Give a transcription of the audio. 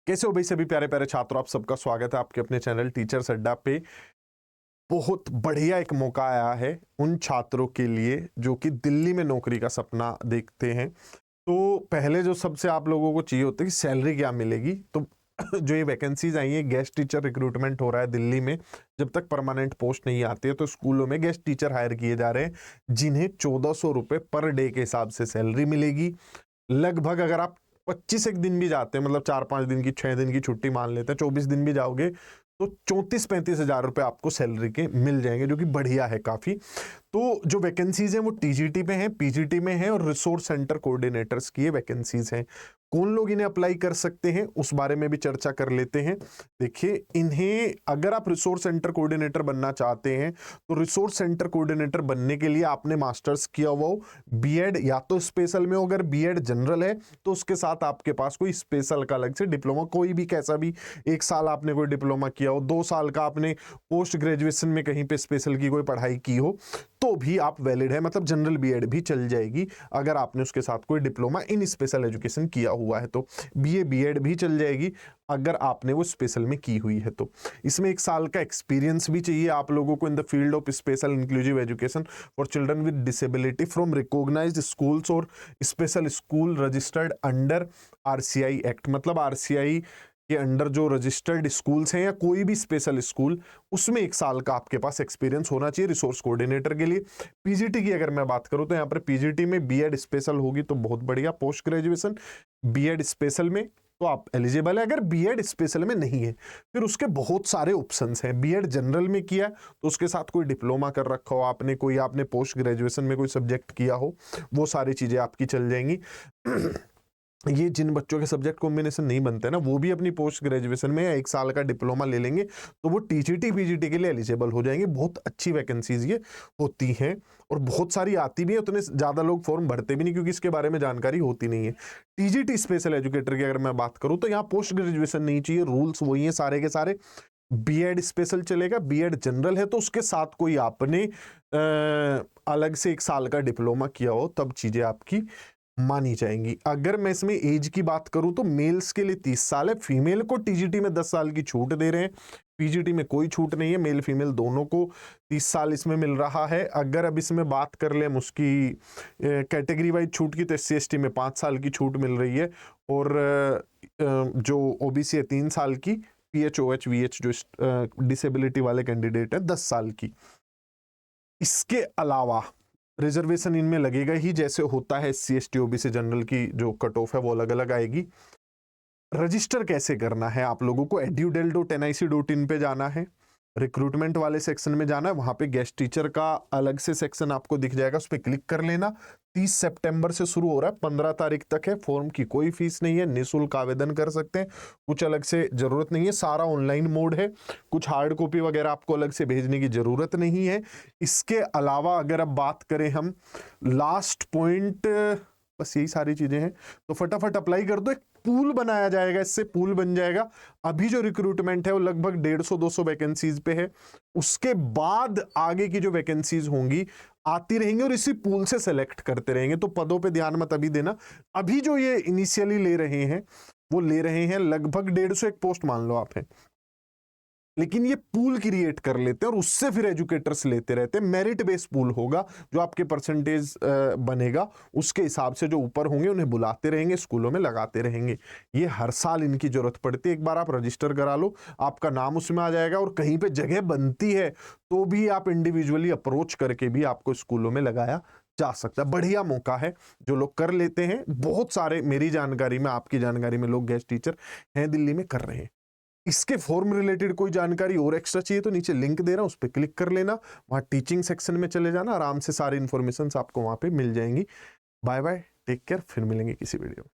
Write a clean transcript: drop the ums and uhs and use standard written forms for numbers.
कैसे हो भाई सभी प्यारे प्यारे छात्रों, आप सबका स्वागत है आपके अपने चैनल टीचर्स अड्डा पे। बहुत बढ़िया एक मौका आया है उन छात्रों के लिए जो कि दिल्ली में नौकरी का सपना देखते हैं। तो पहले जो सबसे आप लोगों को चाहिए होता है कि सैलरी क्या मिलेगी। तो जो ये वैकेंसीज आई है, गेस्ट टीचर रिक्रूटमेंट हो रहा है दिल्ली में। जब तक परमानेंट पोस्ट नहीं आती है तो स्कूलों में गेस्ट टीचर हायर किए जा रहे हैं, जिन्हें 1400 रुपये पर डे के हिसाब से सैलरी मिलेगी। लगभग अगर आप 25 एक दिन भी जाते हैं, मतलब 4-5 दिन की 6 दिन की छुट्टी मान लेते हैं, 24 दिन भी जाओगे तो 34-35 हजार रुपए आपको सैलरी के मिल जाएंगे, जो कि बढ़िया है काफी। तो जो वैकेंसीज हैं वो टीजीटी में है, पीजीटी में है और रिसोर्स सेंटर कोऑर्डिनेटर्स की ये वैकेंसीज हैं। कौन लोग इन्हें अप्लाई कर सकते हैं उस बारे में भी चर्चा कर लेते हैं। देखिए, इन्हें अगर आप रिसोर्स सेंटर कोऑर्डिनेटर बनना चाहते हैं तो रिसोर्स सेंटर कोऑर्डिनेटर बनने के लिए आपने मास्टर्स किया हुआ हो, बीएड या तो स्पेशल में हो, अगर बीएड जनरल है तो उसके साथ आपके पास कोई स्पेशल का अलग से डिप्लोमा, कोई भी कैसा भी 1 साल आपने कोई डिप्लोमा किया हो, 2 साल का आपने पोस्ट ग्रेजुएशन में कहीं पे स्पेशल की कोई पढ़ाई की हो तो भी आप वैलिड है। मतलब जनरल बीएड भी चल जाएगी अगर आपने उसके साथ कोई डिप्लोमा इन स्पेशल एजुकेशन किया हुआ है। तो बीए बीएड भी चल जाएगी अगर आपने वो स्पेशल में की हुई है। तो इसमें 1 साल का एक्सपीरियंस भी चाहिए आप लोगों को in the field of special inclusive education for children with disability from recognised schools और special school registered under RCI act. मतलब आरसीआई के अंडर जो रजिस्टर्ड स्कूल्स हैं या कोई भी स्पेशल स्कूल, उसमें 1 साल का आपके पास एक्सपीरियंस होना चाहिए रिसोर्स कोऑर्डिनेटर के लिए। पीजीटी की अगर मैं बात करूं तो यहाँ पर पीजीटी में बीएड स्पेशल होगी तो बहुत बढ़िया। पोस्ट ग्रेजुएशन बीएड स्पेशल में तो आप एलिजिबल है। अगर बीएड स्पेशल में नहीं है फिर उसके बहुत सारे ऑप्शंस हैं। बीएड जनरल में किया तो उसके साथ कोई डिप्लोमा कर रखा हो आपने, कोई आपने पोस्ट ग्रेजुएशन में कोई सब्जेक्ट किया हो, वो सारी चीजें आपकी चल जाएंगी। ये जिन बच्चों के सब्जेक्ट कॉम्बिनेशन नहीं बनते ना, वो भी अपनी पोस्ट ग्रेजुएशन में या 1 साल का डिप्लोमा ले लेंगे तो वो टीजीटी पीजीटी के लिए एलिजिबल हो जाएंगे। बहुत अच्छी वैकेंसीज ये होती हैं और बहुत सारी आती भी है। उतने ज्यादा लोग फॉर्म भरते भी नहीं क्योंकि इसके बारे में जानकारी होती नहीं है। टीजीटी स्पेशल एजुकेटर की अगर मैं बात करूं तो यहाँ पोस्ट ग्रेजुएशन नहीं चाहिए, रूल्स वही है सारे के सारे। बीएड स्पेशल चलेगा, बीएड जनरल है तो उसके साथ कोई आपने अलग से 1 साल का डिप्लोमा किया हो तब चीजें आपकी मानी जाएंगी। अगर मैं इसमें एज की बात करूं तो मेल्स के लिए 30 साल है, फीमेल को टीजीटी में 10 साल की छूट दे रहे हैं, पीजीटी में कोई छूट नहीं है। मेल फीमेल दोनों को 30 साल इसमें मिल रहा है। अगर अब इसमें बात कर लें उसकी कैटेगरी वाइज छूट की तो SC ST में 5 साल की छूट मिल रही है और जो ओबीसी है 3 साल की, PH OH VH जो डिसेबिलिटी वाले कैंडिडेट है 10 साल की। इसके अलावा रिजर्वेशन इनमें लगेगा ही, जैसे होता है SC ST OBC जनरल की जो कट ऑफ है वो अलग अलग आएगी। रजिस्टर कैसे करना है आप लोगों को, edu.del.nic.in पे जाना है, रिक्रूटमेंट वाले सेक्शन में जाना है, वहां पे गेस्ट टीचर का अलग से सेक्शन आपको दिख जाएगा, उस पर क्लिक कर लेना। 30 सितंबर से शुरू हो रहा है, 15 तारीख तक है। फॉर्म की कोई फीस नहीं है, निःशुल्क आवेदन कर सकते हैं, कुछ अलग से जरूरत नहीं है, सारा ऑनलाइन मोड है, कुछ हार्ड कॉपी वगैरह आपको अलग से भेजने की जरूरत नहीं है। इसके अलावा अगर अब बात करें हम लास्ट पॉइंट, बस यही सारी चीजें हैं। तो फटाफट अप्लाई कर दो, एक पूल बनाया जाएगा, इससे पूल बन जाएगा। अभी जो रिक्रूटमेंट है वो लगभग 150-200 वैकेंसीज पे है, उसके बाद आगे की जो वैकेंसीज होंगी आती रहेंगी और इसी पूल से सेलेक्ट करते रहेंगे। तो पदों पे ध्यान मत अभी देना। अभी जो ये इनिशियली ले रहे हैं वो ले रहे हैं लगभग 150 एक पोस्ट मान लो आप है, लेकिन ये पूल क्रिएट कर लेते हैं और उससे फिर एजुकेटर्स लेते रहते हैं। मेरिट बेस्ड पूल होगा, जो आपके परसेंटेज बनेगा उसके हिसाब से जो ऊपर होंगे उन्हें बुलाते रहेंगे, स्कूलों में लगाते रहेंगे। ये हर साल इनकी जरूरत पड़ती है। एक बार आप रजिस्टर करा लो, आपका नाम उसमें आ जाएगा और कहीं पे जगह बनती है तो भी आप इंडिविजुअली अप्रोच करके भी आपको स्कूलों में लगाया जा सकता है। बढ़िया मौका है, जो लोग कर लेते हैं। बहुत सारे मेरी जानकारी में, आपकी जानकारी में लोग गेस्ट टीचर हैं दिल्ली में कर रहे हैं। इसके फॉर्म रिलेटेड कोई जानकारी और एक्स्ट्रा चाहिए तो नीचे लिंक दे रहा हूं, उस पर क्लिक कर लेना, वहां टीचिंग सेक्शन में चले जाना, आराम से सारी इंफॉर्मेशन आपको वहां पे मिल जाएंगी। बाय बाय, टेक केयर, फिर मिलेंगे किसी वीडियो में।